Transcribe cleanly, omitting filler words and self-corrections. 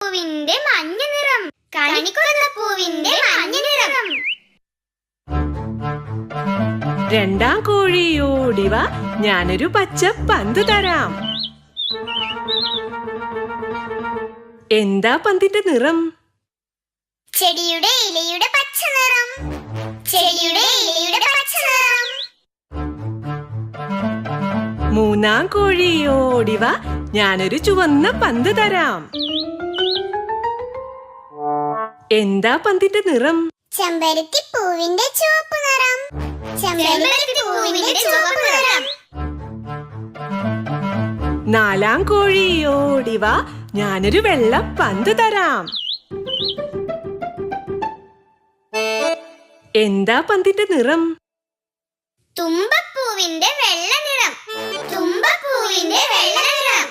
പൂവിന്റെ മഞ്ഞ നിറം. കണിക്കൊന്ന പൂവിന്റെ മഞ്ഞ നിറം. രണ്ടാം കോഴിയോടിവ, ഞാനൊരു പച്ച പന്ത് തരാം. എന്താ പന്തിന്റെ നിറം? ചെടിയുടെ ഇലയുടെ പച്ച നിറം. ചെടിയുടെ ഇലയുടെ പച്ച നിറം. മൂന്നാം കോഴിയോടിവ, ഞാനൊരു ചുവന്ന പന്ത് തരാം. എന്താ പന്തിന്റെ നിറം? ചെമ്പരത്തി പൂവിന്റെ ചുവപ്പ് നിറം. ചെമ്പരത്തി പൂവിന്റെ ചുവപ്പ് നിറം. നാലാം കോഴിയോടിവ, ഞാനൊരു വെള്ള പന്ത് തരാം. എന്താ പന്തിന്റെ നിറം? തുമ്പപ്പൂവിന്റെ വെള്ള നിറം. തുമ്പപ്പൂവിന്റെ വെള്ള നിറം.